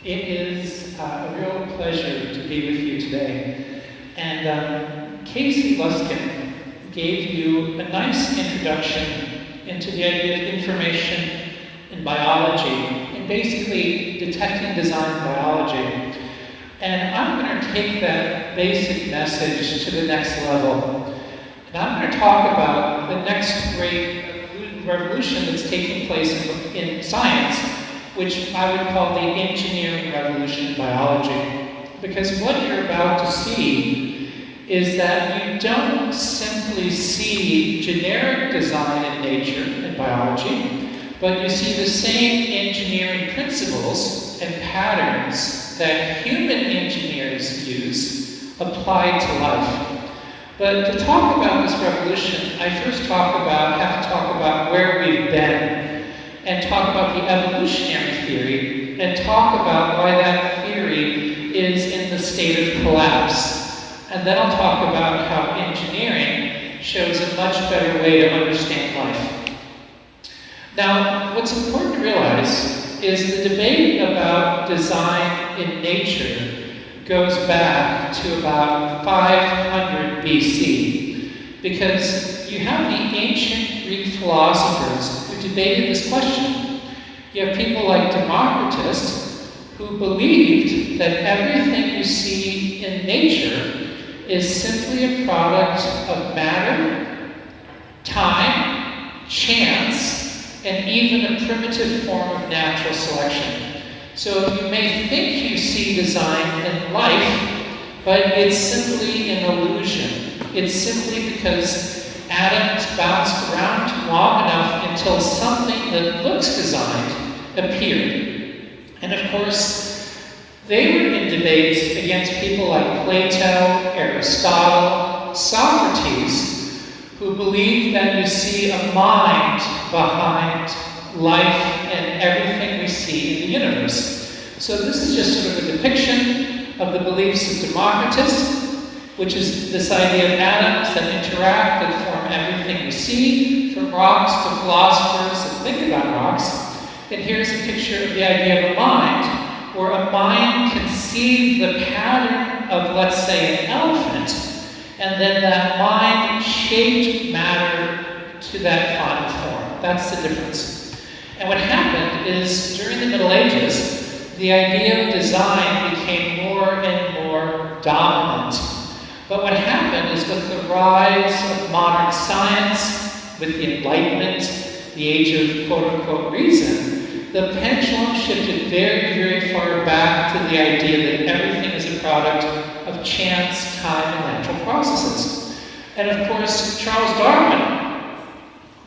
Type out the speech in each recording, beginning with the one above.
It is a real pleasure to be with you today. And Casey Luskin gave you a nice introduction into the idea of information in biology and basically detecting design biology. And I'm going to take that basic message to the next level. And I'm going to talk about the next great revolution that's taking place in science, which I would call the engineering revolution in biology. Because what you're about to see is that you don't simply see generic design in nature and biology, but you see the same engineering principles and patterns that human engineers use applied to life. But to talk about this revolution, I first have to talk about where we've been, and talk about the evolutionary theory, and talk about why that theory is in the state of collapse. And then I'll talk about how engineering shows a much better way to understand life. Now, what's important to realize is the debate about design in nature goes back to about 500 BC, because you have the ancient Greek philosophers who debated this question. You have people like Democritus, who believed that everything you see in nature is simply a product of matter, time, chance, and even a primitive form of natural selection. So you may think you see design in life, but it's simply an illusion. It's simply because atoms bounced around long enough until something that looks designed appeared. And of course, they were in debates against people like Plato, Aristotle, Socrates, who believed that you see a mind behind life and everything we see in the universe. So this is just sort of a depiction of the beliefs of Democritus, which is this idea of atoms that interact, that form everything we see, from rocks to philosophers that think about rocks. And here's a picture of the idea of a mind, where a mind conceived the pattern of, let's say, an elephant, and then that mind shaped matter to that final form. That's the difference. And what happened is, during the Middle Ages, the idea of design became more and more dominant. But what happened is, with the rise of modern science, with the Enlightenment, the age of quote-unquote reason, the pendulum shifted very, very far back to the idea that everything is a product of chance, time, and natural processes. And of course, Charles Darwin,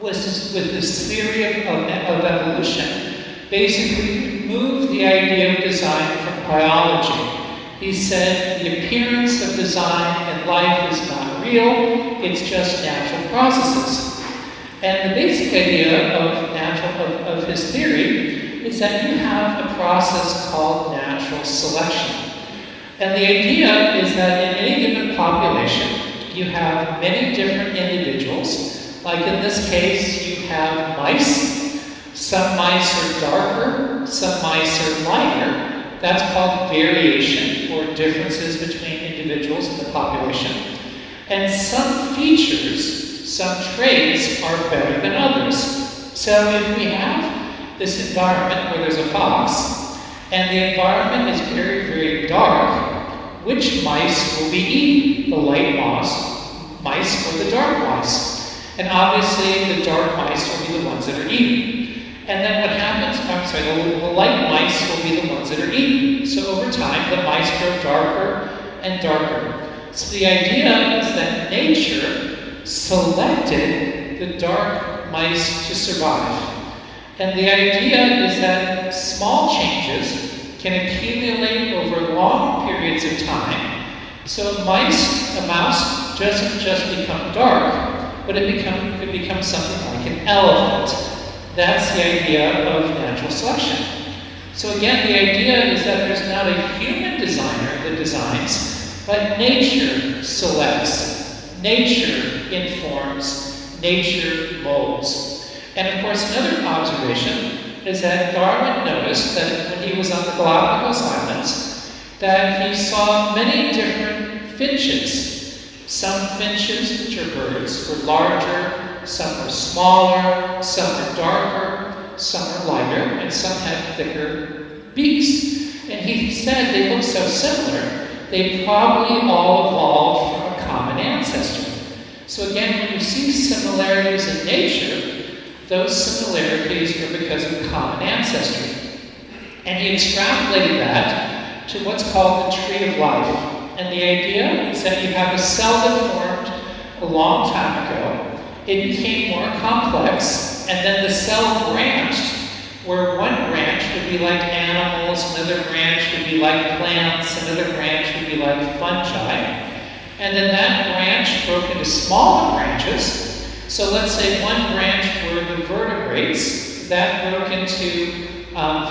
with this theory of evolution, basically removed the idea of design from biology. He said the appearance of design in life is not real, it's just natural processes. And the basic idea of his theory is that you have a process called natural selection. And the idea is that in any given population, you have many different individuals. Like in this case, you have mice. Some mice are darker, some mice are lighter. That's called variation, or differences between individuals in the population. And some features, some traits are better than others. So if we have this environment where there's a fox, and the environment is very, very dark, which mice will be eaten? The light mice or the dark mice? And obviously, the dark mice will be the ones that are eaten. And then what happens, the light mice will be the ones that are eaten. So over time, the mice grow darker and darker. So the idea is that nature selected the dark mice to survive. And the idea is that small changes can accumulate over long periods of time. So a mouse doesn't just become dark, but it could become something like an elephant. That's the idea of natural selection. So again, the idea is that there's not a human designer that designs, but nature selects, nature informs, nature molds. And of course, another observation is that Darwin noticed that when he was on the Galapagos Islands, that he saw many different finches. Some finches, which are birds, were larger, some were smaller, some were darker, some were lighter, and some had thicker beaks. And he said they look so similar, they probably all evolved from a common ancestor. So again, when you see similarities in nature, those similarities are because of common ancestry. And he extrapolated that to what's called the tree of life. And the idea is that you have a cell that formed a long time ago. It became more complex, and then the cell branched, where one branch would be like animals, another branch would be like plants, another branch would be like fungi. And then that branch broke into smaller branches. So let's say one branch were the vertebrates, that broke into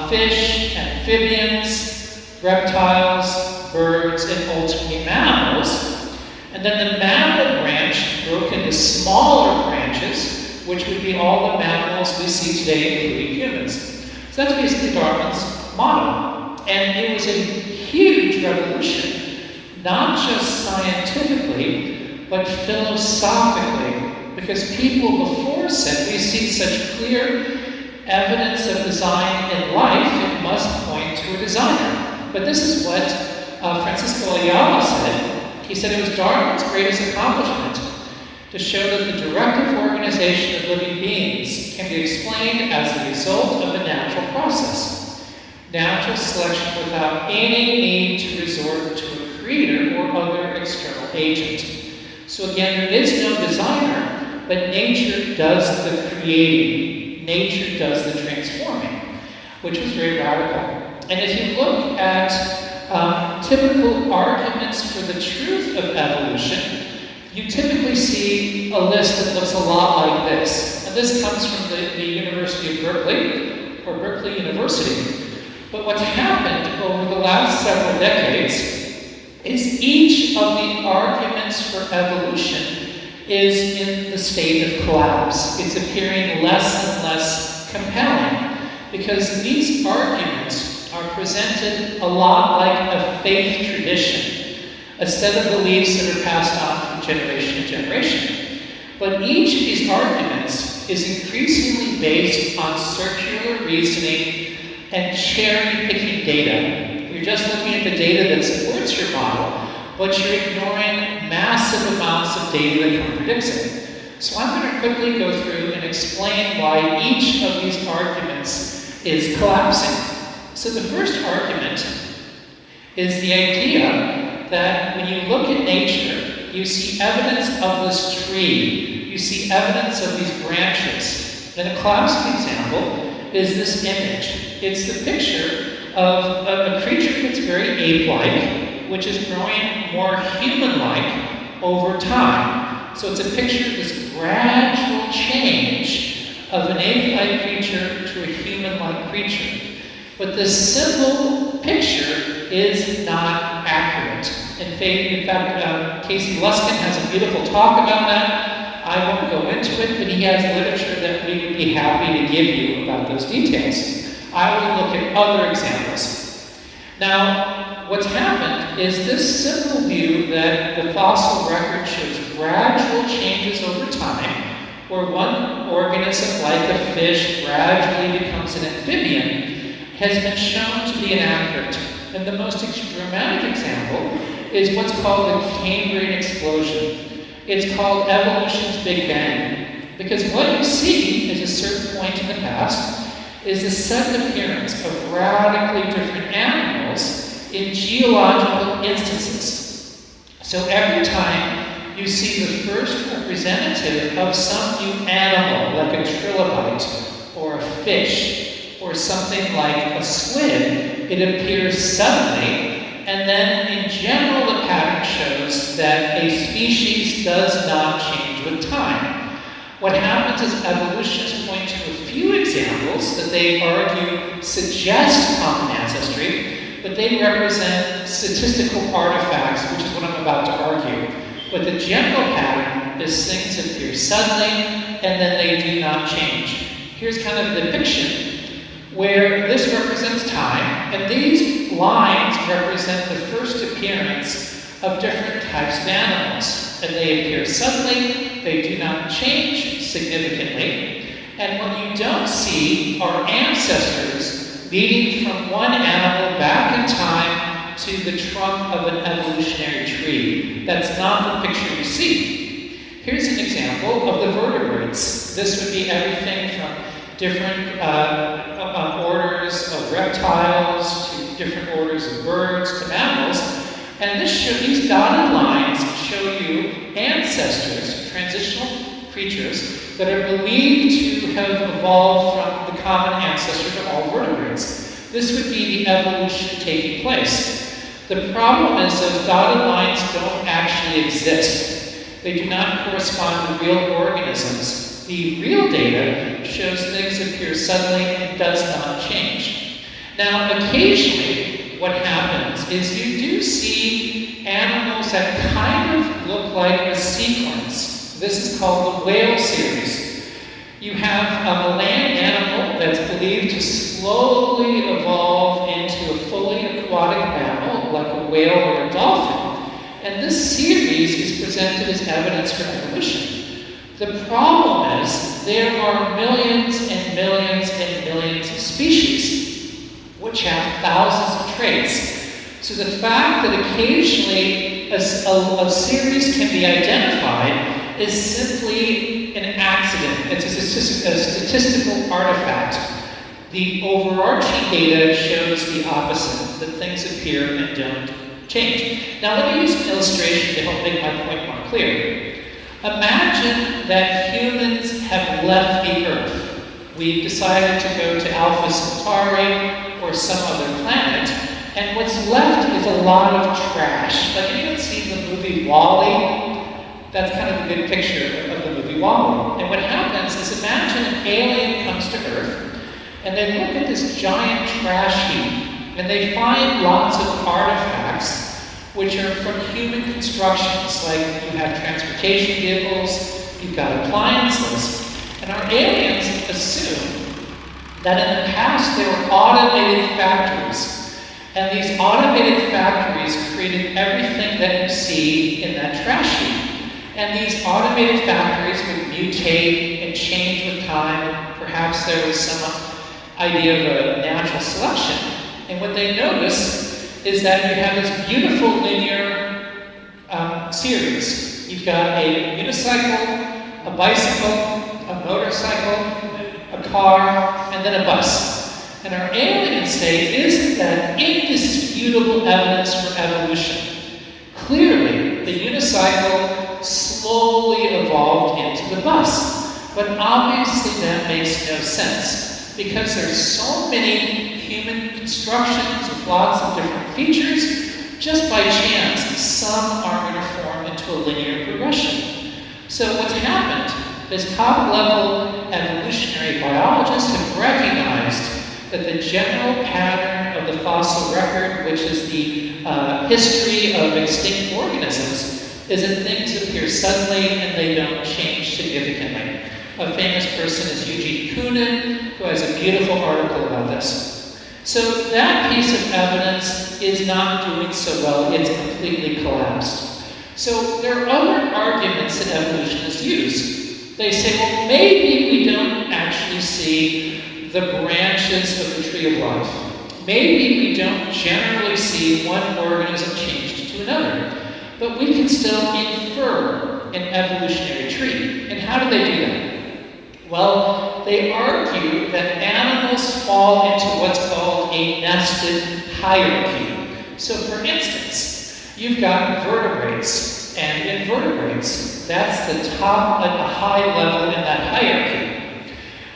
fish, amphibians, reptiles, birds, and ultimately mammals. And then the mammal branch broke into smaller branches, which would be all the mammals we see today, including humans. So that's basically Darwin's model. And it was a huge revolution, not just scientifically, but philosophically. Because people before said we see such clear evidence of design in life, it must point to a designer. But this is what Francisco Ayala said. He said it was Darwin's greatest accomplishment to show that the directive organization of living beings can be explained as the result of a natural process. Natural selection without any need to resort to a creator or other external agent. So again, there is no designer, but nature does the creating. Nature does the transforming, which was very radical. And if you look at typical arguments for the truth of evolution, you typically see a list that looks a lot like this. And this comes from the University of Berkeley, or Berkeley University. But what's happened over the last several decades is each of the arguments for evolution is in the state of collapse. It's appearing less and less compelling because these arguments are presented a lot like a faith tradition, a set of beliefs that are passed on from generation to generation. But each of these arguments is increasingly based on circular reasoning and cherry-picking data. You're just looking at the data that supports your model, but you're ignoring massive amounts of data that contradicts it. So I'm going to quickly go through and explain why each of these arguments is collapsing. So the first argument is the idea that when you look at nature, you see evidence of this tree, you see evidence of these branches. And a classic example is this image. It's the picture of a creature that's very ape-like, which is growing more human-like over time. So it's a picture of this gradual change of an ape-like creature to a human-like creature. But this simple picture is not accurate. In fact, Casey Luskin has a beautiful talk about that. I won't go into it, but he has literature that we would be happy to give you about those details. I will look at other examples. Now, what's happened is this simple view that the fossil record shows gradual changes over time, where one organism, like a fish, gradually becomes an amphibian, has been shown to be inaccurate. And the most dramatic example is what's called the Cambrian explosion. It's called evolution's Big Bang. Because what you see at a certain point in the past is the sudden appearance of radically different animals in geological instances. So every time you see the first representative of some new animal, like a trilobite or a fish, or something like a squid, it appears suddenly, and then in general the pattern shows that a species does not change with time. What happens is evolutionists point to a few examples that they argue suggest common ancestry, but they represent statistical artifacts, which is what I'm about to argue. But the general pattern is things appear suddenly, and then they do not change. Here's kind of a depiction where this represents time, and these lines represent the first appearance of different types of animals. And they appear suddenly, they do not change significantly, and what you don't see are ancestors leading from one animal back in time to the trunk of an evolutionary tree. That's not the picture you see. Here's an example of the vertebrates. This would be everything from different orders of reptiles to different orders of birds to mammals. And these dotted lines show you ancestors, transitional creatures, that are believed to have evolved from the common ancestor to all vertebrates. This would be the evolution taking place. The problem is those dotted lines don't actually exist. They do not correspond to real organisms. The real data shows things appear suddenly and does not change. Now, occasionally, what happens is you do see animals that kind of look like a sequence. This is called the whale series. You have a land animal that's believed to slowly evolve into a fully aquatic mammal, like a whale or a dolphin. And this series is presented as evidence for evolution. The problem is there are millions and millions and millions of species which have thousands of traits. So the fact that occasionally a series can be identified is simply an accident. It's a statistical artifact. The overarching data shows the opposite, that things appear and don't change. Now let me use an illustration to help make my point more clear. Imagine that humans have left the Earth. We've decided to go to Alpha Centauri or some other planet, and what's left is a lot of trash. Like, anyone seen the movie WALL-E? That's kind of a good picture of the movie WALL-E. And what happens is, imagine an alien comes to Earth, and they look at this giant trash heap, and they find lots of artifacts which are from human constructions, like you have transportation vehicles, you've got appliances. And our aliens assume that in the past there were automated factories, and these automated factories created everything that you see in that trash heap. And these automated factories would mutate and change with time. Perhaps there was some idea of a natural selection. And what they notice is that you have this beautiful linear series. You've got a unicycle, a bicycle, a motorcycle, a car, and then a bus. And our aliens say, isn't that indisputable evidence for evolution? Clearly, the unicycle slowly evolved into the bus. But obviously that makes no sense, because there's so many human constructions with lots of different features. Just by chance, some are going to form into a linear progression. So what's happened is top-level evolutionary biologists have recognized that the general pattern of the fossil record, which is the history of extinct organisms, is that things appear suddenly and they don't change significantly. A famous person is Eugene Koonin, who has a beautiful article about this. So that piece of evidence is not doing so well, it's completely collapsed. So there are other arguments that evolutionists use. They say, well, maybe we don't actually see the branches of the tree of life. Maybe we don't generally see one organism changed to another. But we can still infer an evolutionary tree. And how do they do that? Well, they argue that animals fall into what's called a nested hierarchy. So for instance, you've got vertebrates, and invertebrates, that's the top, like a high level in that hierarchy.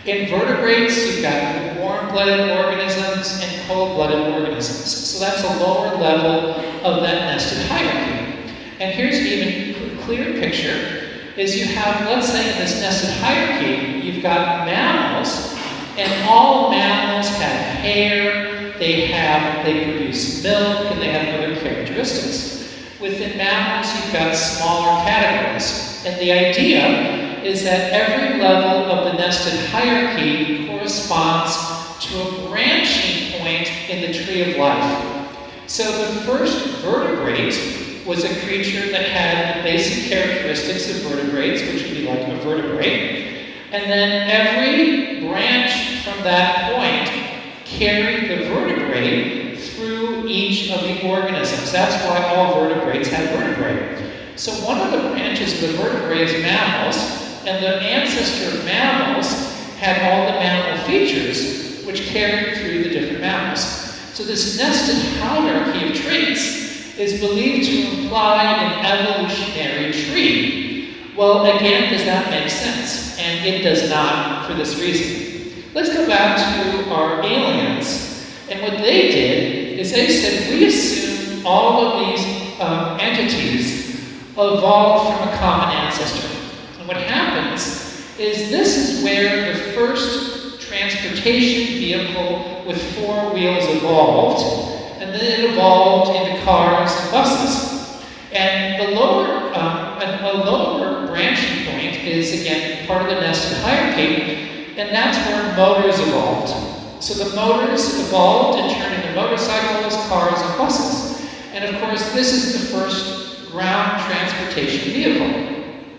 In vertebrates, you've got warm-blooded organisms and cold-blooded organisms. So that's a lower level of that nested hierarchy. And here's an even clearer picture. Is you have, let's say in this nested hierarchy, you've got mammals, and all mammals have hair, they produce milk, and they have other characteristics. Within mammals, you've got smaller categories. And the idea is that every level of the nested hierarchy corresponds to a branching point in the tree of life. So the first vertebrate was a creature that had the basic characteristics of vertebrates, which would be like a vertebrae. And then every branch from that point carried the vertebrae through each of the organisms. That's why all vertebrates have vertebrae. So one of the branches of the vertebrae is mammals, and the ancestor of mammals had all the mammal features which carried through the different mammals. So this nested hierarchy of traits is believed to imply an evolutionary tree. Well, again, does that make sense? And it does not for this reason. Let's go back to our aliens. And what they did is they said, we assume all of these entities evolved from a common ancestor. And what happens is this is where the first transportation vehicle with 4 wheels evolved, and then it evolved into cars and buses. And a lower branching point is, again, part of the nested hierarchy, and that's where motors evolved. So the motors evolved and turned into motorcycles, cars, and buses. And of course, this is the first ground transportation vehicle.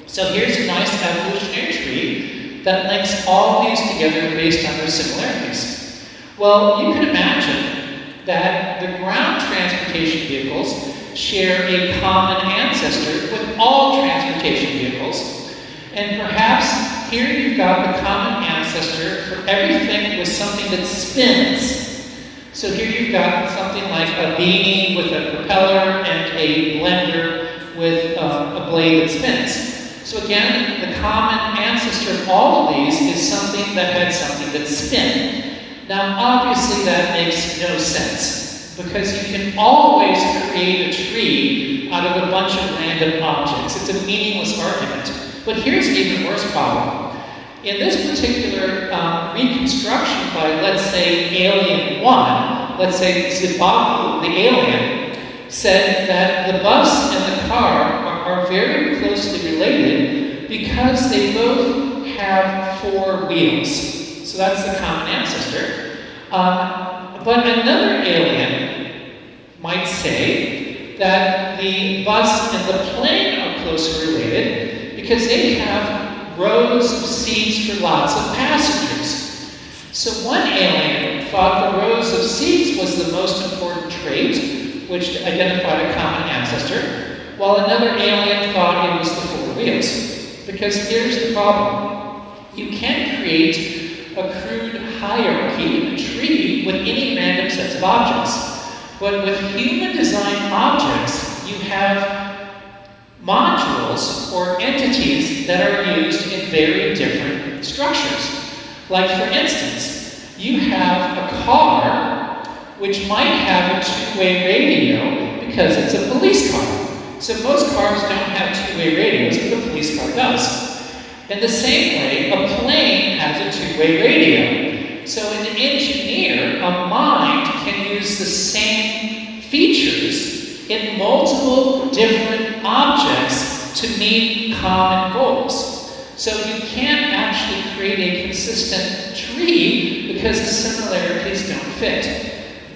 So here's a nice evolutionary tree that links all these together based on their similarities. Well, you can imagine that the ground transportation vehicles share a common ancestor with all transportation vehicles. And perhaps here you've got the common ancestor for everything with something that spins. So here you've got something like a beanie with a propeller and a blender with a blade that spins. So again, the common ancestor of all of these is something that had something that spin. Now, obviously that makes no sense, because you can always create a tree out of a bunch of random objects. It's a meaningless argument. But here's an even worse problem. In this particular reconstruction by, let's say, Alien 1, let's say Zibabu, the alien, said that the bus and the car are very closely related because they both have 4 wheels. So that's the common ancestor. But another alien might say that the bus and the plane are closely related because they have rows of seats for lots of passengers. So one alien thought the rows of seats was the most important trait, which identified a common ancestor, while another alien thought it was the 4 wheels. Because here's the problem. You can create a crude hierarchy in a tree with any random sets of objects. But with human-designed objects, you have modules or entities that are used in very different structures. Like, for instance, you have a car which might have a 2-way radio because it's a police car. So most cars don't have 2-way radios, but a police car does. In the same way, a plane has a 2-way radio. So an engineer, a mind, can use the same features in multiple different objects to meet common goals. So you can't actually create a consistent tree because the similarities don't fit.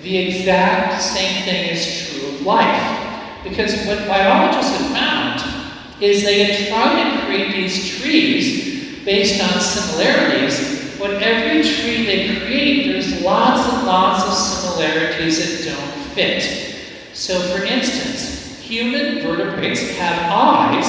The exact same thing is true of life. Because what biologists have found is they had tried to create these trees based on similarities, but every tree they create, there's lots and lots of similarities that don't fit. So for instance, human vertebrates have eyes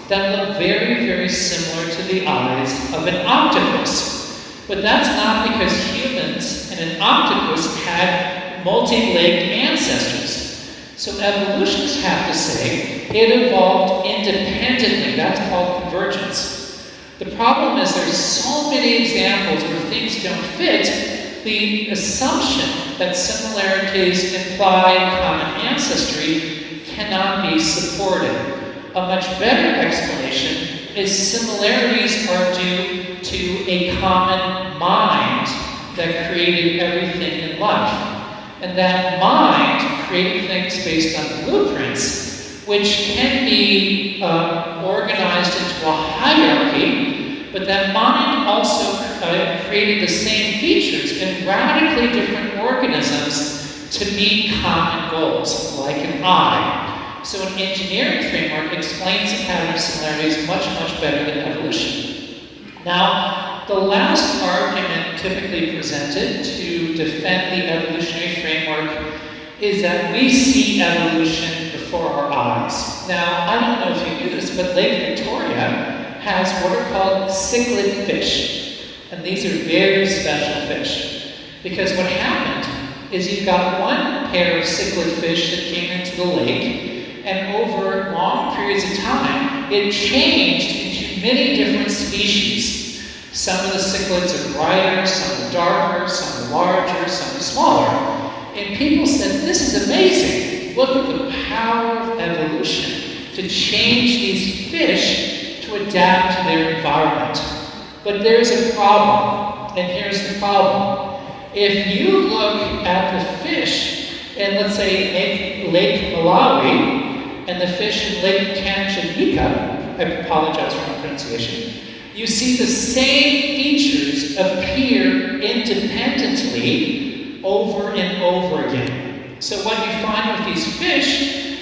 that look very, very similar to the eyes of an octopus. But that's not because humans and an octopus had multi-legged ancestors. So evolutionists have to say it evolved independently. That's called convergence. The problem is there's so many examples where things don't fit, the assumption that similarities imply common ancestry cannot be supported. A much better explanation is similarities are due to a common mind that created everything in life. And that mind created things based on blueprints, which can be organized into a hierarchy, but that mind also creating the same features in radically different organisms to meet common goals, like an eye. So an engineering framework explains the pattern of similarities much, much better than evolution. Now, the last argument typically presented to defend the evolutionary framework is that we see evolution before our eyes. Now, I don't know if you knew this, but Lake Victoria has what are called cichlid fish. And these are very special fish. Because what happened is you've got one pair of cichlid fish that came into the lake, and over long periods of time, it changed into many different species. Some of the cichlids are brighter, some are darker, some are larger, some are smaller. And people said, this is amazing. Look at the power of evolution to change these fish to adapt to their environment. But there's a problem, and here's the problem. If you look at the fish in, let's say, Lake Malawi, and the fish in Lake Tanganyika, I apologize for my pronunciation, you see the same features appear independently over and over again. So what you find with these fish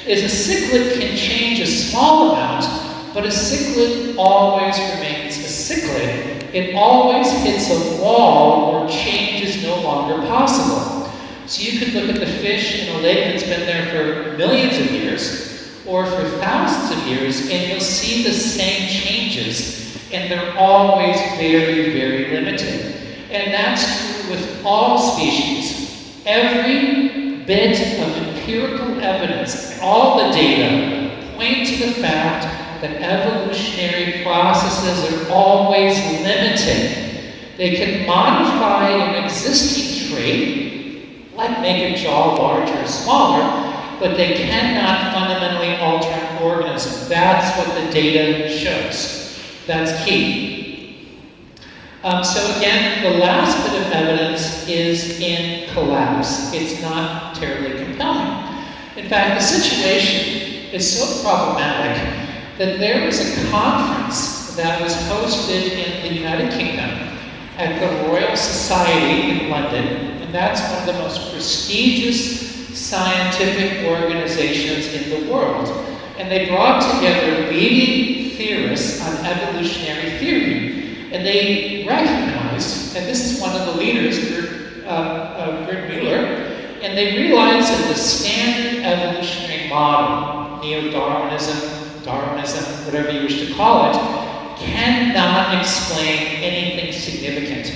is a cichlid can change a small amount, but a cichlid always remains a cichlid. It always hits a wall where change is no longer possible. So you could look at the fish in a lake that's been there for millions of years, or for thousands of years, and you'll see the same changes, and they're always very, very limited. And that's true with all species. Every bit of empirical evidence, all the data, point to the fact that evolutionary processes are always limited. They can modify an existing trait, like make a jaw larger or smaller, but they cannot fundamentally alter an organism. That's what the data shows. That's key. So again, the last bit of evidence is in collapse. It's not terribly compelling. In fact, the situation is so problematic that there was a conference that was hosted in the United Kingdom at the Royal Society in London, and that's one of the most prestigious scientific organizations in the world. And they brought together leading theorists on evolutionary theory, and they recognized, and this is one of the leaders, Gerd Mueller, and they realized that the standard evolutionary model, neo-Darwinism, Darwinism, whatever you wish to call it, cannot explain anything significant.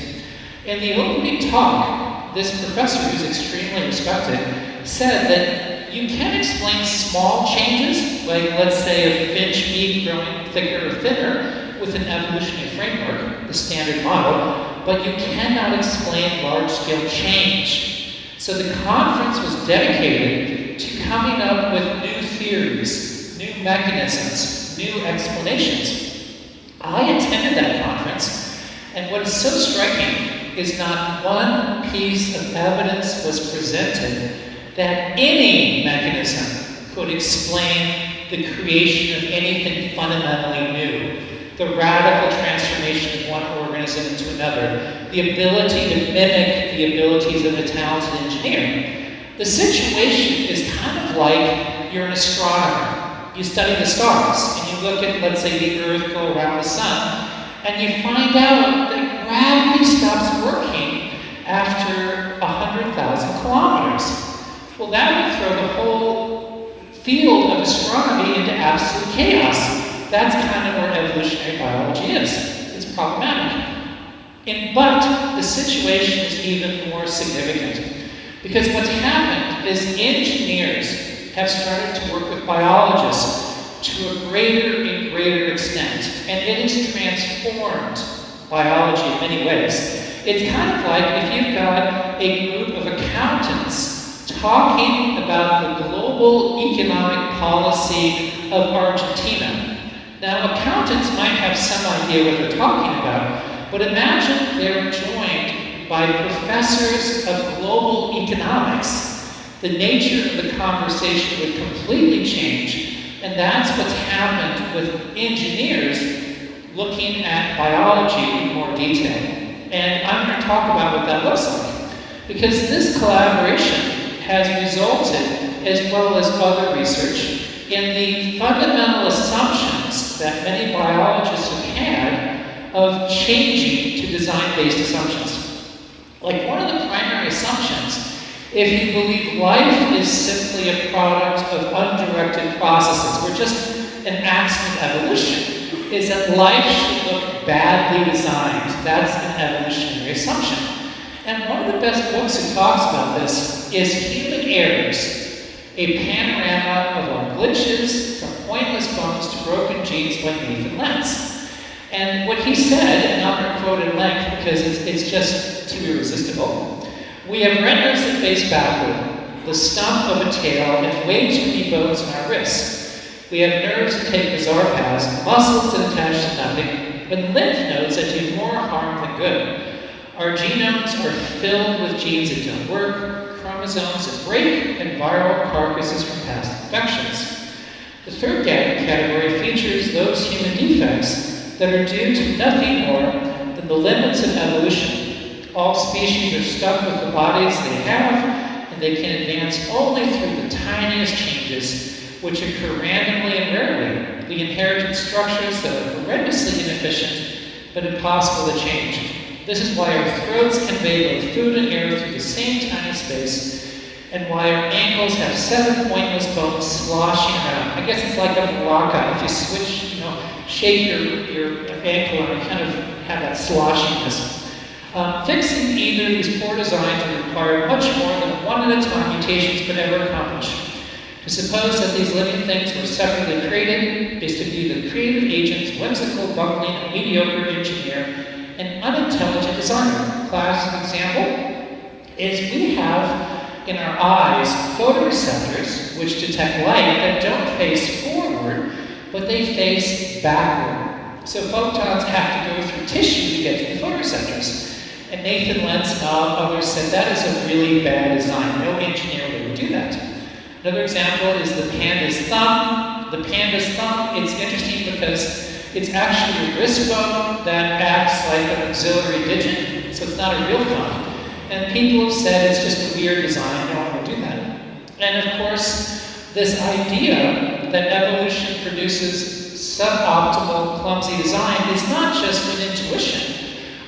In the opening talk, this professor, who's extremely respected, said that you can explain small changes, like let's say a finch beak growing thicker or thinner with an evolutionary framework, the standard model, but you cannot explain large-scale change. So the conference was dedicated to coming up with new theories, new mechanisms, new explanations. I attended that conference, and what is so striking is not one piece of evidence was presented that any mechanism could explain the creation of anything fundamentally new, the radical transformation of one organism into another, the ability to mimic the abilities of a talented engineer. The situation is kind of like you're an astronomer. You study the stars, and you look at, let's say, the Earth go around the sun, and you find out that gravity stops working after 100,000 kilometers. Well, that would throw the whole field of astronomy into absolute chaos. That's kind of where evolutionary biology is. It's problematic. But the situation is even more significant. Because what's happened is engineers have started to work with biologists to a greater and greater extent. And it has transformed biology in many ways. It's kind of like if you've got a group of accountants talking about the global economic policy of Argentina. Now, accountants might have some idea what they're talking about, but imagine they're joined by professors of global economics. The nature of the conversation would completely change, and that's what's happened with engineers looking at biology in more detail. And I'm going to talk about what that looks like. Because this collaboration has resulted, as well as other research, in the fundamental assumptions that many biologists have had of changing to design-based assumptions. Like one of the primary assumptions, if you believe life is simply a product of undirected processes, we're just an accident of evolution, is that life should look badly designed. That's an evolutionary assumption. And one of the best books that talks about this is Human Errors, a panorama of our glitches from pointless bones to broken genes by Nathan Lentz. And what he said, and I'm going to quote in length because it's just too irresistible, we have retinas that face backward, the stump of a tail, and way too many bones in our wrists. We have nerves that take bizarre paths, muscles that attach to nothing, but lymph nodes that do more harm than good. Our genomes are filled with genes that don't work, chromosomes that break, and viral carcasses from past infections. The third category features those human defects that are due to nothing more than the limits of evolution. All species are stuck with the bodies they have, and they can advance only through the tiniest changes, which occur randomly and rarely. We inherited structures that are horrendously inefficient, but impossible to change. This is why our throats convey both food and air through the same tiny space, and why our ankles have 7 pointless bones sloshing around. I guess it's like a maraca. If you switch, shake your ankle and you kind of have that sloshiness. Fixing either of these poor designs would require much more than one at a time mutations could ever accomplish. To suppose that these living things were separately created is to view the creative agent's whimsical, bumbling, and mediocre engineer and unintelligent designer. Classic example is we have in our eyes photoreceptors which detect light that don't face forward, but they face backward. So photons have to go through tissue to get to the photoreceptors. And Nathan Lentz and others said that is a really bad design. No engineer would do that. Another example is the panda's thumb. The panda's thumb, it's interesting because it's actually a wrist bone that acts like an auxiliary digit, so it's not a real thumb. And people have said it's just a weird design, no one would do that. And of course, this idea that evolution produces suboptimal, clumsy design is not just an intuition,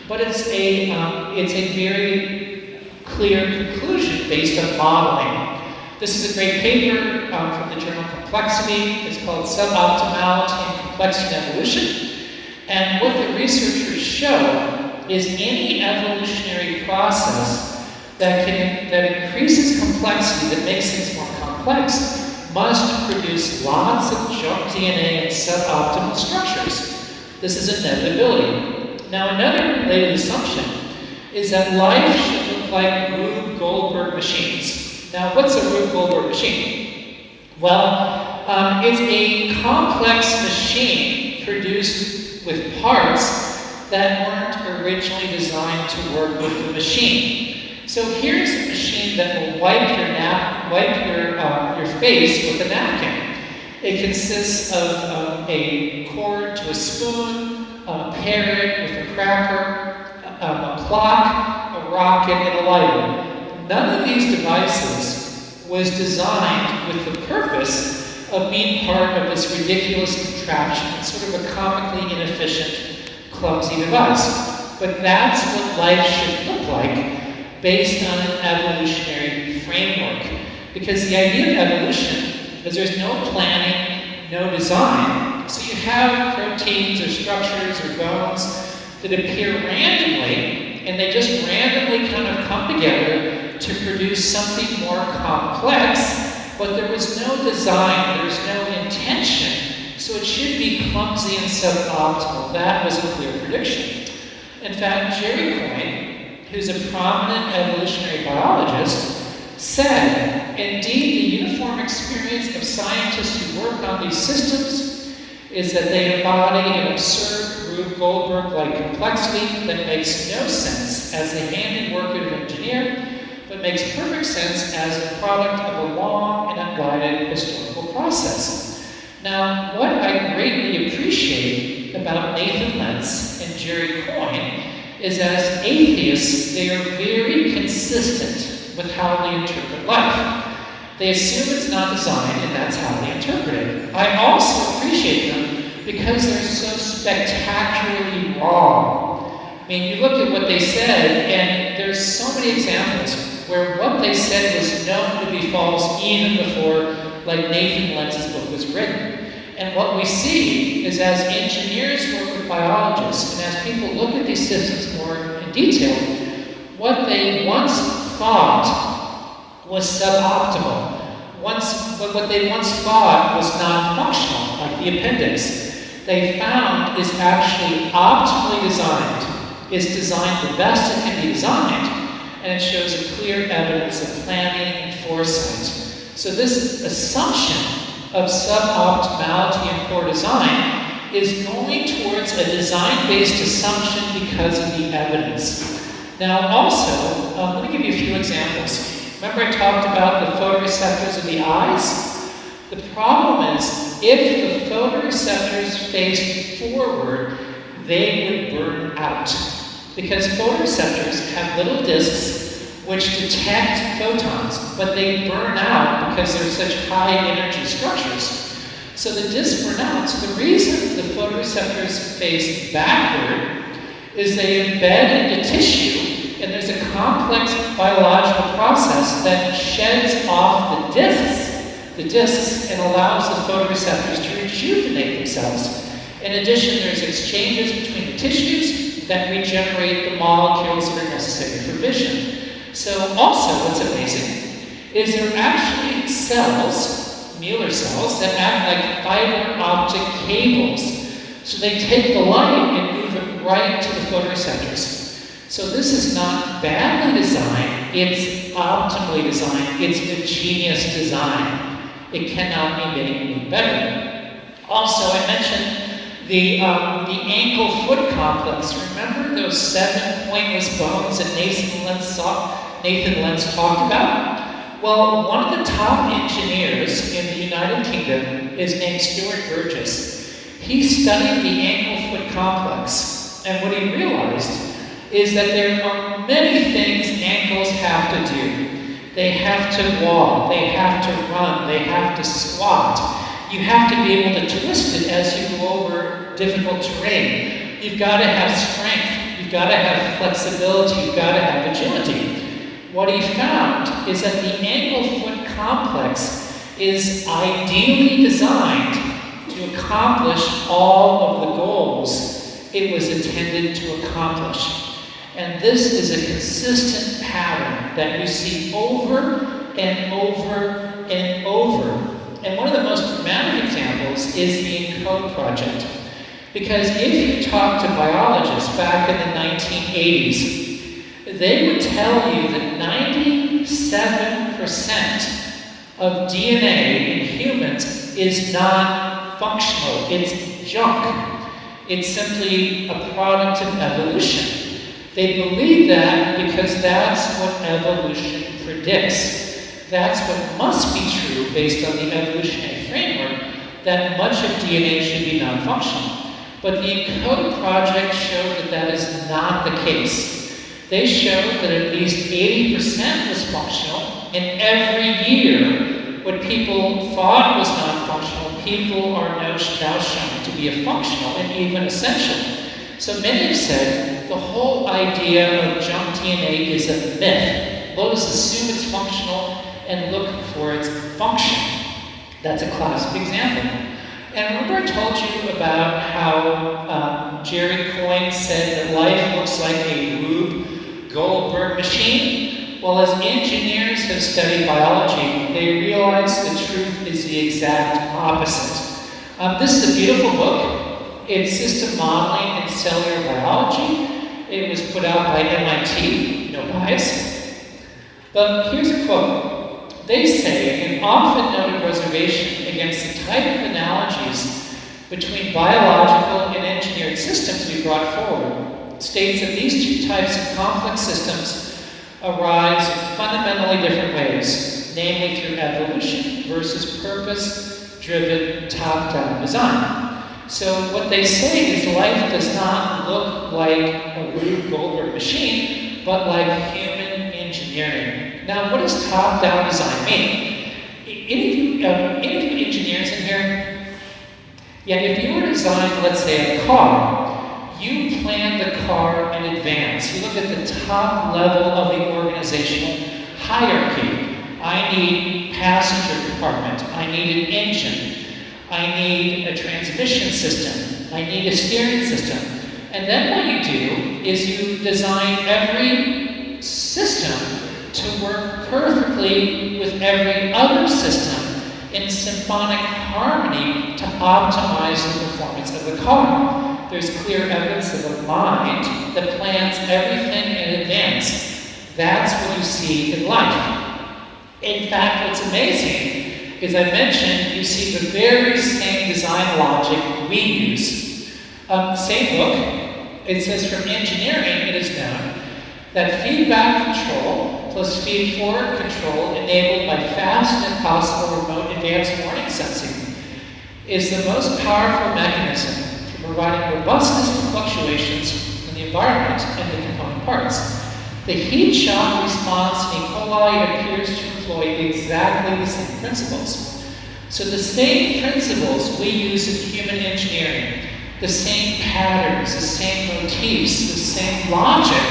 but it's a very clear conclusion based on modeling. This is a great paper from the journal Complexity. It's called Suboptimality and Complexity in Evolution. And what the researchers show is any evolutionary process that increases complexity, that makes things more complex, must produce lots of junk DNA and suboptimal structures. This is inevitability. Now, another related assumption is that life should look like Rube Goldberg machines. Now, what's a Rube Goldberg machine? Well, it's a complex machine produced with parts that weren't originally designed to work with the machine. So here's a machine that will wipe your face with a napkin. It consists of a cord to a spoon, a parrot with a cracker, a clock, a rocket, and a lighter. None of these devices was designed with the purpose of being part of this ridiculous contraption. It's sort of a comically inefficient, clumsy device. But that's what life should look like based on an evolutionary framework. Because the idea of evolution is there's no planning, no design. So you have proteins or structures or bones that appear randomly, and they just randomly kind of come together to produce something more complex, but there was no design, there was no intention, so it should be clumsy and suboptimal. That was a clear prediction. In fact, Jerry Coyne, who's a prominent evolutionary biologist, said, indeed, the uniform experience of scientists who work on these systems is that they embody an absurd Rube Goldberg-like complexity that makes no sense as the handiwork of an engineer, but makes perfect sense as a product of a long and unguided historical process. Now, what I greatly appreciate about Nathan Lentz and Jerry Coyne is as atheists, they are very consistent with how they interpret life. They assume it's not designed, and that's how they interpret it. I also appreciate them because they're so spectacularly wrong. I mean, you look at what they said, and there's so many examples where what they said was known to be false even before, like, Nathan Lentz's book was written. And what we see is as engineers work with biologists, and as people look at these systems more in detail, what they once thought was suboptimal, what they once thought was non-functional, like the appendix, they found is actually optimally designed, is designed the best it can be designed, and it shows a clear evidence of planning and foresight. So this assumption of suboptimality in core design is going towards a design-based assumption because of the evidence. Now also, let me give you a few examples. Remember I talked about the photoreceptors of the eyes? The problem is, if the photoreceptors faced forward, they would burn out. Because photoreceptors have little discs which detect photons, but they burn out because they're such high energy structures. So the discs burn out. So the reason the photoreceptors face backward is they embed into tissue, and there's a complex biological process that sheds off the discs, and allows the photoreceptors to rejuvenate themselves. In addition, there's exchanges between the tissues that regenerate the molecules that are necessary for vision. So also what's amazing is there are actually cells, Mueller cells, that act like fiber optic cables. So they take the light and move it right to the photoreceptors. So this is not badly designed, it's optimally designed, it's a genius design. It cannot be made any better. Also, I mentioned the ankle-foot complex. Remember those 7 pointless bones that Nathan Lentz talked about? Well, one of the top engineers in the United Kingdom is named Stuart Burgess. He studied the ankle-foot complex, and what he realized is that there are many things ankles have to do. They have to walk, they have to run, they have to squat. You have to be able to twist it as you go over difficult terrain. You've got to have strength, you've got to have flexibility, you've got to have agility. What he found is that the ankle-foot complex is ideally designed to accomplish all of the goals it was intended to accomplish. And this is a consistent pattern that we see over and over and over. And one of the most dramatic examples is the ENCODE project. Because if you talk to biologists back in the 1980s, they would tell you that 97% of DNA in humans is non-functional. It's junk. It's simply a product of evolution. They believe that because that's what evolution predicts. That's what must be true based on the evolutionary framework, that much of DNA should be non-functional. But the ENCODE project showed that that is not the case. They showed that at least 80% was functional, and every year, what people thought was non-functional, people are now shown to be a functional and even essential. So many have said the whole idea of junk DNA is a myth. Let us assume it's functional and look for its function. That's a classic example. And remember I told you about how Jerry Coyne said that life looks like a Rube Goldberg machine? Well, as engineers have studied biology, they realize the truth is the exact opposite. This is a beautiful book. It's System Modeling in Cellular Biology. It was put out by MIT, no bias. But here's a quote. They say an often noted reservation against the type of analogies between biological and engineered systems we brought forward states that these two types of complex systems arise in fundamentally different ways, namely through evolution versus purpose-driven top-down design. So what they say is life does not look like a Rube Goldberg machine, but like human engineering. Now, what does top-down design mean? Any of you engineers in here? Yeah, if you were to design, let's say, a car, you plan the car in advance. You look at the top level of the organizational hierarchy. I need passenger compartment. I need an engine. I need a transmission system. I need a steering system. And then what you do is you design every system to work perfectly with every other system in symphonic harmony to optimize the performance of the car. There's clear evidence of a mind that plans everything in advance. That's what you see in life. In fact, what's amazing is I mentioned you see the very same design logic we use. Same book, it says from engineering it is known that feedback control plus feed-forward control enabled by fast and possible remote advanced warning sensing is the most powerful mechanism for providing robustness to fluctuations in the environment and the component parts. The heat shock response in E. coli appears to employ exactly the same principles. So the same principles we use in human engineering, the same patterns, the same motifs, the same logic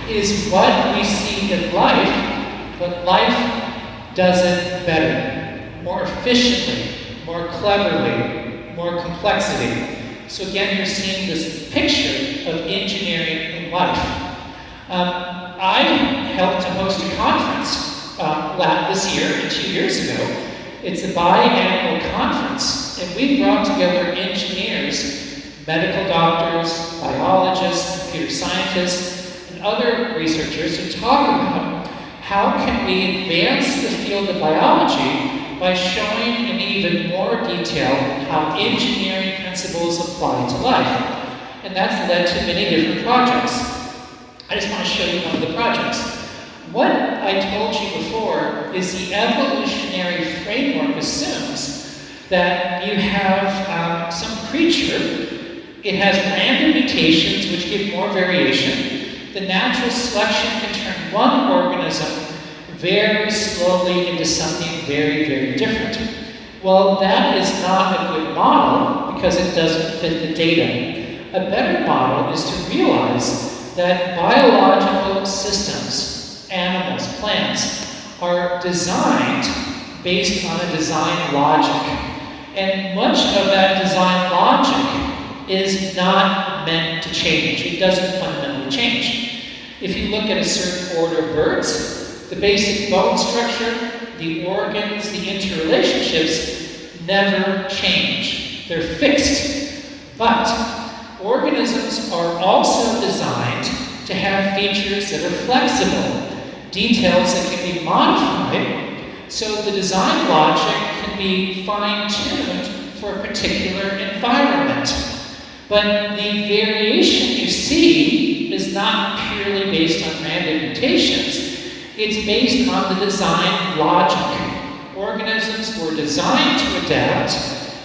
is what we see in life, but life does it better, more efficiently, more cleverly, more complexity. So again, you're seeing this picture of engineering in life. I helped to host a conference this year and 2 years ago. It's a biannual conference, and we brought together engineers, medical doctors, biologists, computer scientists, and other researchers to talk about how can we advance the field of biology by showing in even more detail how engineering principles apply to life. And that's led to many different projects. I just want to show you one of the projects. What I told you before is the evolutionary framework assumes that you have some creature. It has random mutations which give more variation. The natural selection can turn one organism very slowly into something very, very different. Well, that is not a good model because it doesn't fit the data. A better model is to realize that biological systems, animals, plants, are designed based on a design logic. And much of that design logic is not meant to change. It doesn't fundamentally change. If you look at a certain order of birds, the basic bone structure, the organs, the interrelationships never change. They're fixed. But organisms are also designed to have features that are flexible, details that can be modified, so the design logic can be fine-tuned for a particular environment. But the variation you see is not purely based on random mutations. It's based on the design logic. Organisms were designed to adapt,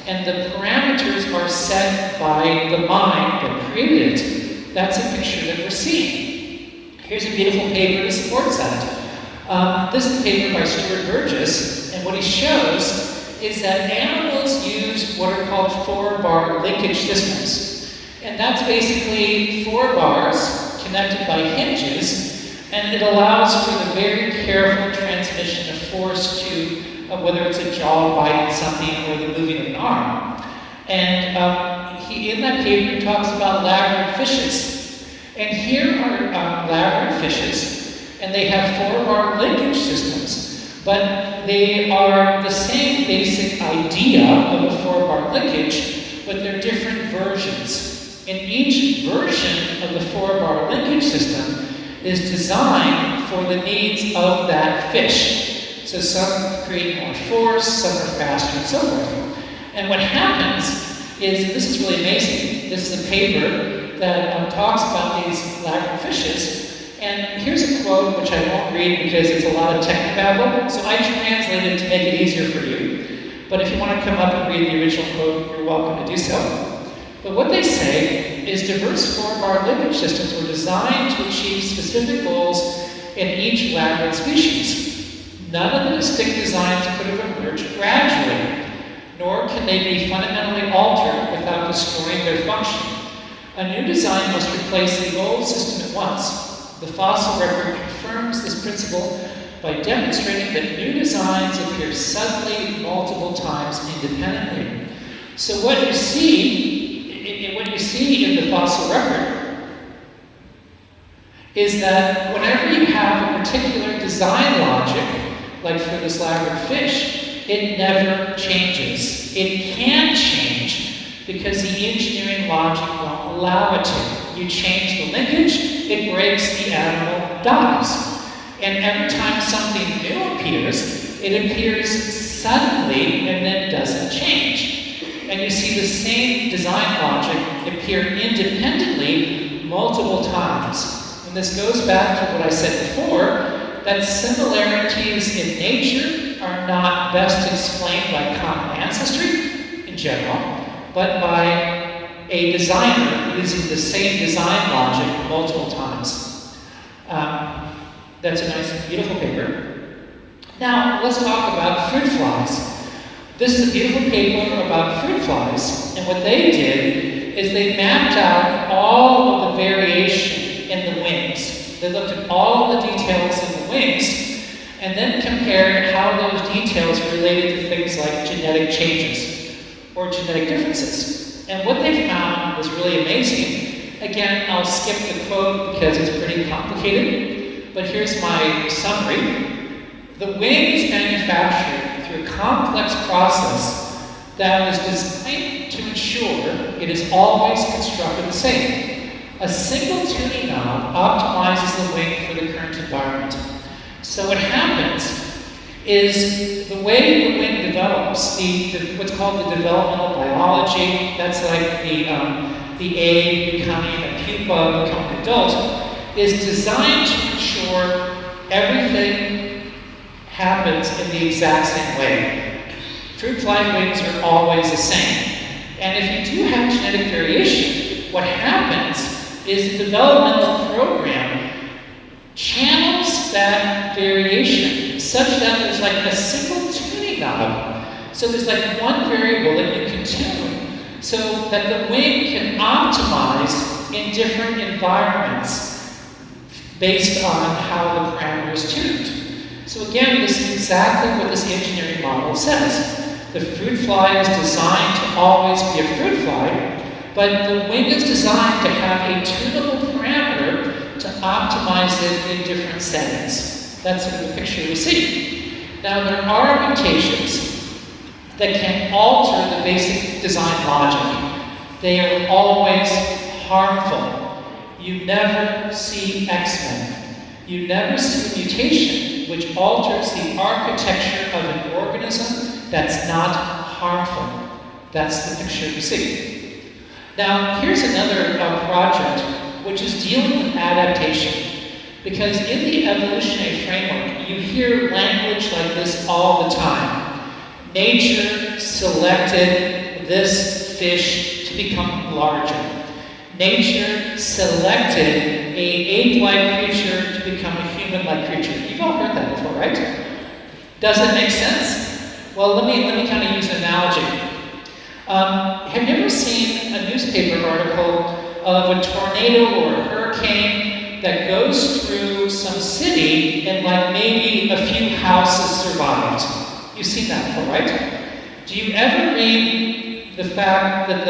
and the parameters are set by the mind that created it. That's a picture that we're seeing. Here's a beautiful paper that supports that. This is a paper by Stuart Burgess, and what he shows is that animals use what are called 4-bar linkage systems. And that's basically 4 bars connected by hinges, and it allows for the very careful transmission of force to whether it's a jaw biting something or the moving of an arm. And in that paper, he talks about labyrinth fishes. And here are labyrinth fishes, and they have 4-bar linkage systems, but they are the same basic idea of a 4-bar linkage, but they're different versions. And each version of the 4-bar linkage system is designed for the needs of that fish. So some create more force, some are faster, and so forth. And what happens is, this is really amazing. This is a paper that talks about these labyrinth fishes. And here's a quote, which I won't read because it's a lot of technobabble, so I translated it to make it easier for you. But if you want to come up and read the original quote, you're welcome to do so. But what they say is diverse four-bar lipid systems were designed to achieve specific goals in each lab species. None of the distinct designs could have emerged gradually, nor can they be fundamentally altered without destroying their function. A new design must replace the old system at once. The fossil record confirms this principle by demonstrating that new designs appear suddenly multiple times independently. So what you see in the fossil record is that whenever you have a particular design logic, like for this labyrinth fish, it never changes. It can change because the engineering logic won't allow it to. You change the linkage, it breaks, the animal dies. And every time something new appears, it appears suddenly and then doesn't change. And you see the same design logic appear independently multiple times. And this goes back to what I said before, that similarities in nature are not best explained by common ancestry in general, but by a designer using the same design logic multiple times. That's a nice, beautiful paper. Now, let's talk about fruit flies. This is a beautiful paper about fruit flies, and what they did is they mapped out all of the variation in the wings. They looked at all the details in the wings, and then compared how those details related to things like genetic changes or genetic differences. And what they found was really amazing. Again, I'll skip the quote because it's pretty complicated, but here's my summary. The wing is manufactured through a complex process that was designed to ensure it is always constructed the same. A single tuning knob optimizes the wing for the current environment. So what happens is the way the wing develops, what's called the developmental biology, that's like the egg becoming a pupa, becoming an adult, is designed to ensure everything happens in the exact same way. Fruit fly wings are always the same. And if you do have genetic variation, what happens is the developmental program channels that variation such that there's like a single tuning knob. So there's like one variable that you can tune so that the wing can optimize in different environments based on how the parameter is tuned. So again, this is exactly what this engineering model says. The fruit fly is designed to always be a fruit fly, but the wing is designed to have a tunable parameter to optimize it in different settings. That's the picture we see. Now, there are mutations that can alter the basic design logic. They are always harmful. You never see X-Men. You never see a mutation which alters the architecture of an organism that's not harmful. That's the picture you see. Now, here's another project which is dealing with adaptation. Because in the evolutionary framework, you hear language like this all the time. Nature selected this fish to become larger. Nature selected an ape-like creature to become a human-like creature. You've all heard that before, right? Does it make sense? Well, let me kind of use an analogy. Have you ever seen a newspaper article of a tornado or a hurricane that goes through some city and like maybe a few houses survived? You've seen that before, right? Do you ever read the fact that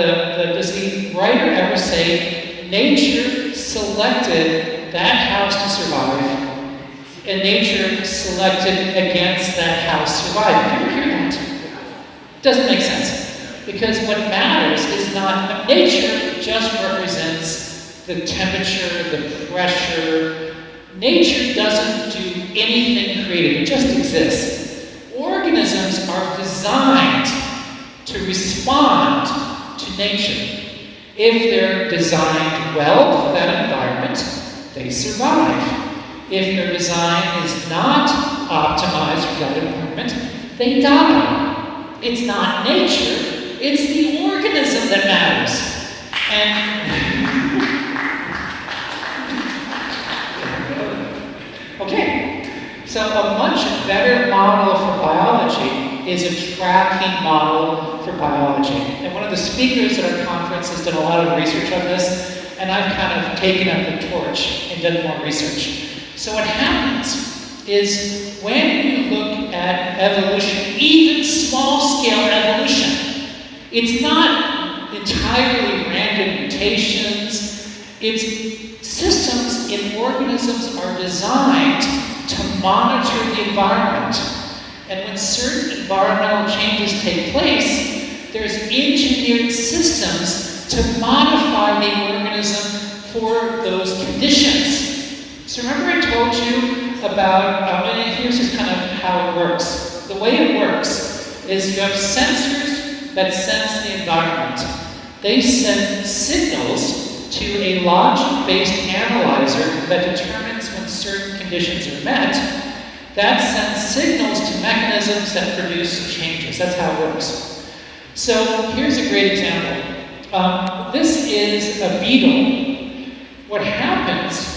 does the writer ever say, nature selected that house to survive, and nature selected against that house surviving? Did you ever hear that? Doesn't make sense. Because what matters is not, nature just represents the temperature, the pressure. Nature doesn't do anything creative, it just exists. Organisms are designed to respond to nature. If they're designed well for that environment, they survive. If their design is not optimized for that environment, they die. It's not nature, it's the organism that matters. And okay, so a much better model for biology is a tracking model for biology. And one of the speakers at our conference has done a lot of research on this, and I've kind of taken up the torch and done more research. So what happens is when you look at evolution, even small-scale evolution, it's not entirely random mutations. It's systems in organisms are designed to monitor the environment. And when certain environmental changes take place, there's engineered systems to modify the organism for those conditions. So remember I told you about, and here's just kind of how it works. The way it works is you have sensors that sense the environment. They send signals to a logic-based analyzer that determines when certain conditions are met. That sends signals to mechanisms that produce changes. That's how it works. So here's a great example. This is a beetle. What happens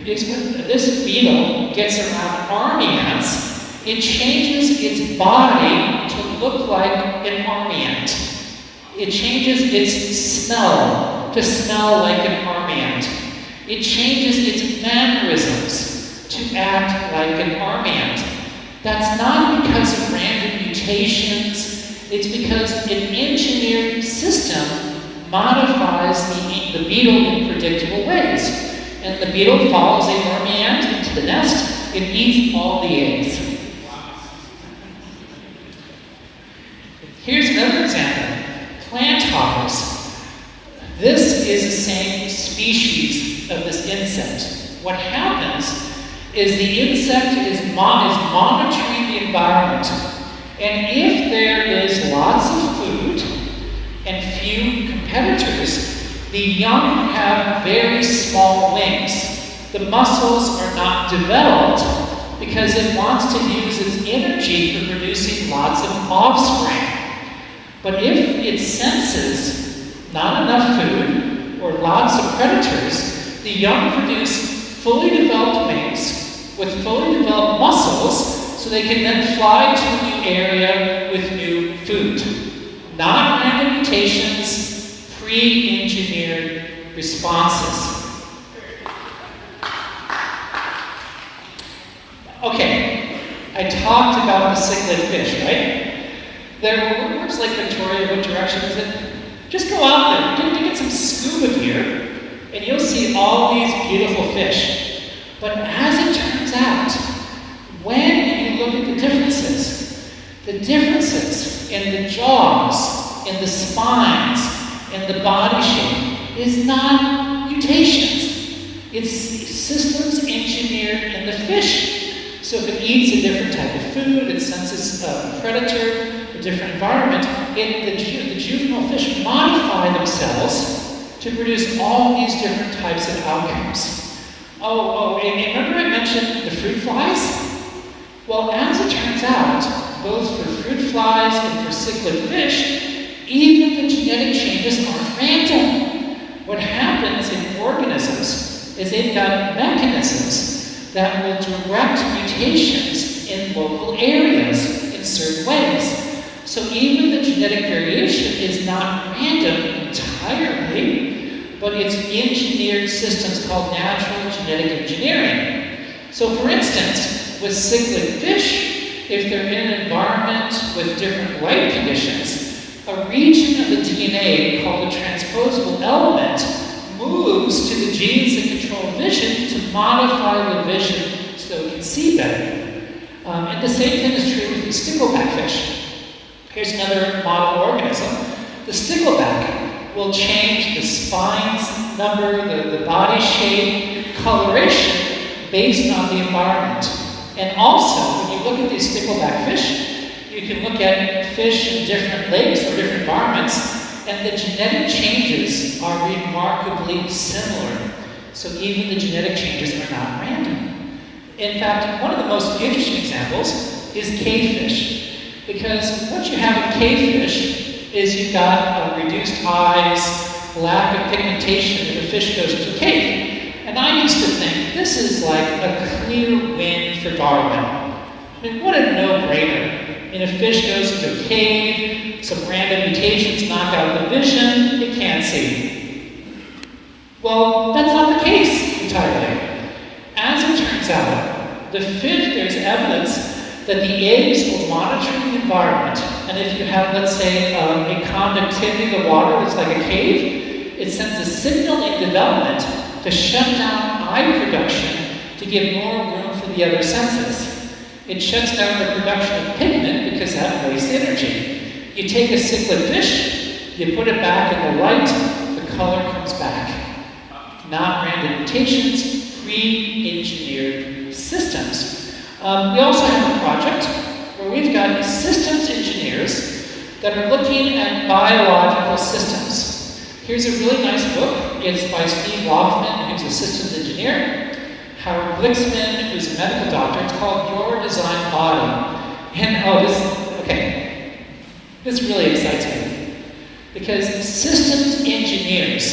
is when this beetle gets around army ants, it changes its body to look like an army ant. It changes its smell to smell like an army ant. It changes its mannerisms to act like an army ant. That's not because of random mutations. It's because an engineered system modifies the beetle in predictable ways. And the beetle follows a army ant into the nest and eats all the eggs. Here's another example. Plant hoppers. This is the same species of this insect. What happens is the insect is monitoring the environment. And if there is lots of food and few competitors, the young have very small wings. The muscles are not developed because it wants to use its energy for producing lots of offspring. But if it senses not enough food or lots of predators, the young produce fully developed wings with fully developed muscles so they can then fly to a new area with new food. Not random mutations, pre-engineered responses. Okay, I talked about the cichlid fish, right? Where's Lake Victoria? What direction is it? Just go out there, get some scuba gear, and you'll see all these beautiful fish. But as it turns out, when you look at the differences in the jaws, in the spines, in the body shape, is not mutations. It's systems engineered in the fish. So if it eats a different type of food, it senses a predator, a different environment, the juvenile fish modify themselves to produce all these different types of outcomes. And remember I mentioned the fruit flies? Well, as it turns out, both for fruit flies and for cichlid fish, even the genetic changes aren't random. What happens in organisms is they've got mechanisms that will direct mutations in local areas in certain ways. So even the genetic variation is not random entirely, but it's engineered systems called natural genetic engineering. So for instance, with cichlid fish, if they're in an environment with different light conditions, a region of the DNA called a transposable element moves to the genes that control vision to modify the vision so it can see better. And the same thing is true with the stickleback fish. Here's another model organism. The stickleback will change the spine's number, the body shape, coloration based on the environment. And also, when you look at these stickleback fish, you can look at fish in different lakes or different environments, and the genetic changes are remarkably similar. So even the genetic changes are not random. In fact, one of the most interesting examples is cavefish. Because what you have with cavefish is you've got reduced eyes, lack of pigmentation if a fish goes into a cave. And I used to think, this is like a clear win for Darwin. I mean, what a no-brainer. I mean, a fish goes into a cave, some random mutations knock out the vision, it can't see. Well, that's not the case entirely. As it turns out, there's evidence that the eggs will monitor the environment, and if you have, let's say, a conductivity of the water that's like a cave, it sends a signal in development to shut down eye production to give more room for the other senses. It shuts down the production of pigment because that wastes energy. You take a cichlid fish, you put it back in the light, the color comes back. Not random mutations, pre-engineered systems. We also have a project where we've got systems engineers that are looking at biological systems. Here's a really nice book. It's by Steve Loffman, who's a systems engineer, Howard Glicksman, who's a medical doctor. It's called Your Design Body. And this really excites me because systems engineers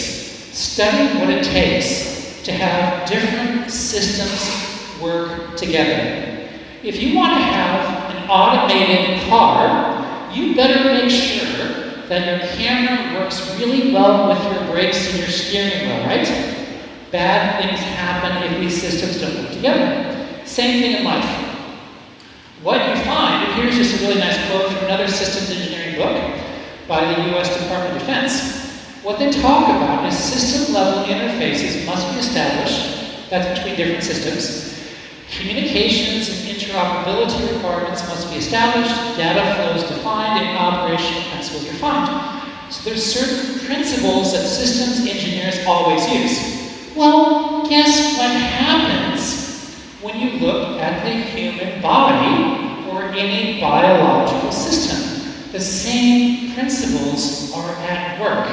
study what it takes to have different systems work together. If you want to have an automated car, you better make sure that your camera works really well with your brakes and your steering wheel, right? Bad things happen if these systems don't work together. Same thing in life. What you find, and here's just a really nice quote from another systems engineering book by the US Department of Defense. What they talk about is system-level interfaces must be established, that's between different systems. Communications and interoperability requirements must be established, data flows defined, and operational principles refined. So there's certain principles that systems engineers always use. Well, guess what happens when you look at the human body or any biological system? The same principles are at work.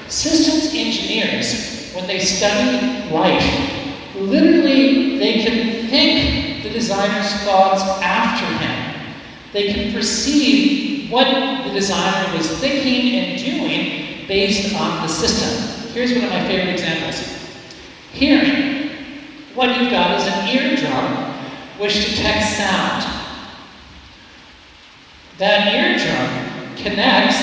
Systems engineers, when they study life, literally, they can think the designer's thoughts after him. They can perceive what the designer was thinking and doing based on the system. Here's one of my favorite examples. Hearing. What you've got is an eardrum which detects sound. That eardrum connects,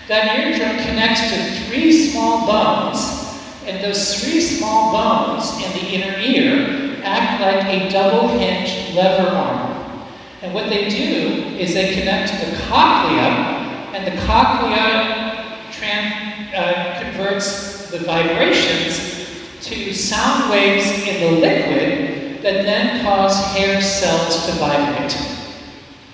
that eardrum connects to 3 small bones. And those 3 small bones in the inner ear act like a double-hinged lever arm. And what they do is they connect to the cochlea, and the cochlea converts the vibrations to sound waves in the liquid that then cause hair cells to vibrate.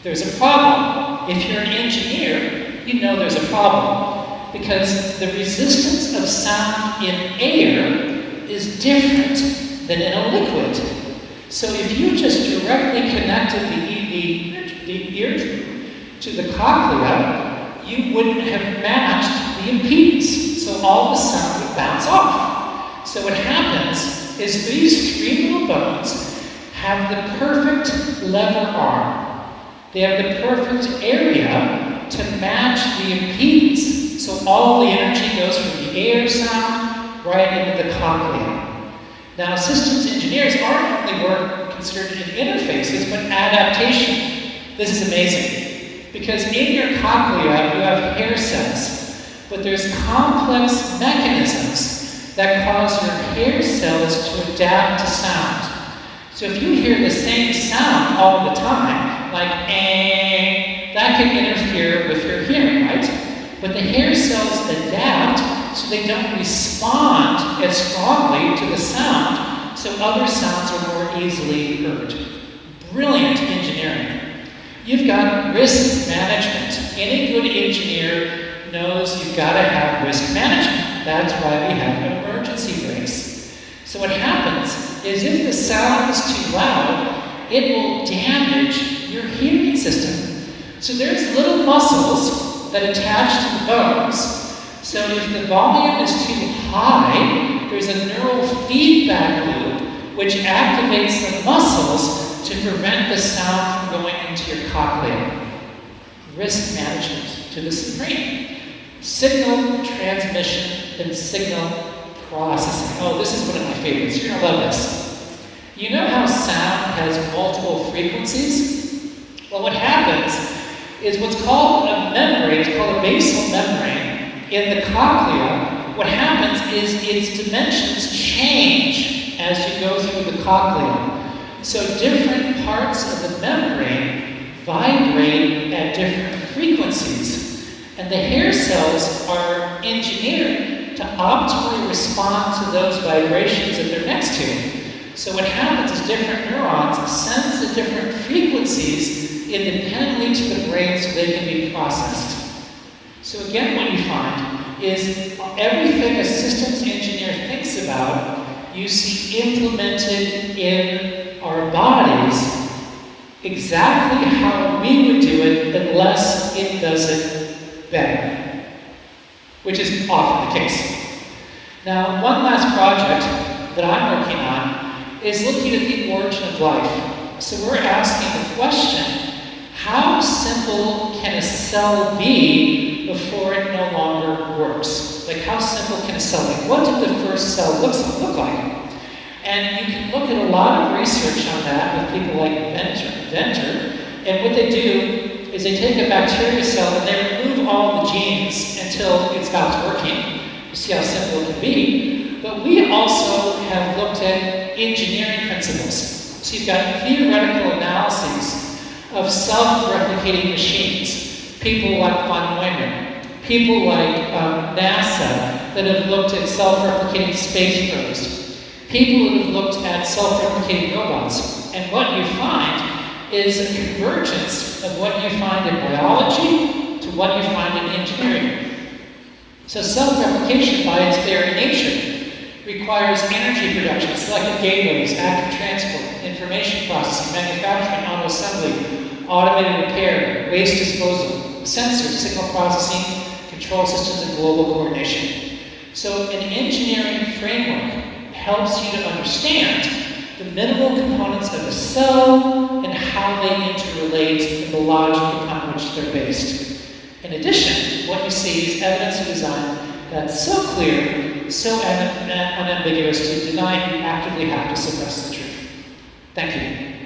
There's a problem. If you're an engineer, you know there's a problem. Because the resistance of sound in air is different than in a liquid. So if you just directly connected the eardrum to the cochlea, you wouldn't have matched the impedance. So all the sound would bounce off. So what happens is these 3 little bones have the perfect lever arm. They have the perfect area to match the impedance. So all the energy goes from the air sound right into the cochlea. Now, systems engineers aren't only considered in interfaces, but adaptation. This is amazing. Because in your cochlea, you have hair cells, but there's complex mechanisms that cause your hair cells to adapt to sound. So if you hear the same sound all the time, like that can interfere with your hearing, right? But the hair cells adapt so they don't respond as strongly to the sound, so other sounds are more easily heard. Brilliant engineering. You've got risk management. Any good engineer knows you've got to have risk management. That's why we have emergency brakes. So what happens is if the sound is too loud, it will damage your hearing system. So there's little muscles that attach to the bones. So if the volume is too high, there's a neural feedback loop which activates the muscles to prevent the sound from going into your cochlea. Risk management to the supreme. signal transmission and signal processing. Oh, this is one of my favorites. You're going to love this. You know how sound has multiple frequencies? Well, what happens is what's called a membrane, it's called a basal membrane. In the cochlea, what happens is its dimensions change as you go through the cochlea. So different parts of the membrane vibrate at different frequencies. And the hair cells are engineered to optimally respond to those vibrations that they're next to. So what happens is different neurons sense the different frequencies independently to the brain so they can be processed. So again, what you find is everything a systems engineer thinks about, you see implemented in our bodies exactly how we would do it unless it does it better, which is often the case. Now, one last project that I'm working on is looking at the origin of life. So we're asking the question, how simple can a cell be before it no longer works? Like, how simple can a cell be? What did the first cell look like? And you can look at a lot of research on that with people like Venter, and what they do is they take a bacteria cell and they remove all the genes until it stops working. You see how simple it can be. But we also have looked at engineering principles. So you've got theoretical analyses of self-replicating machines. People like von Neumann, people like NASA that have looked at self-replicating space probes. People who have looked at self-replicating robots. And what you find is a convergence of what you find in biology to what you find in engineering. So self-replication by its very nature requires energy production, selective gateways, active transport, information processing, manufacturing, auto-assembly, automated repair, waste disposal, sensors, signal processing, control systems, and global coordination. So an engineering framework helps you to understand the minimal components of a cell and how they interrelate and the logic upon which they're based. In addition, what you see is evidence of design that's so clear, so unambiguous to deny you actively have to suppress the truth. Thank you.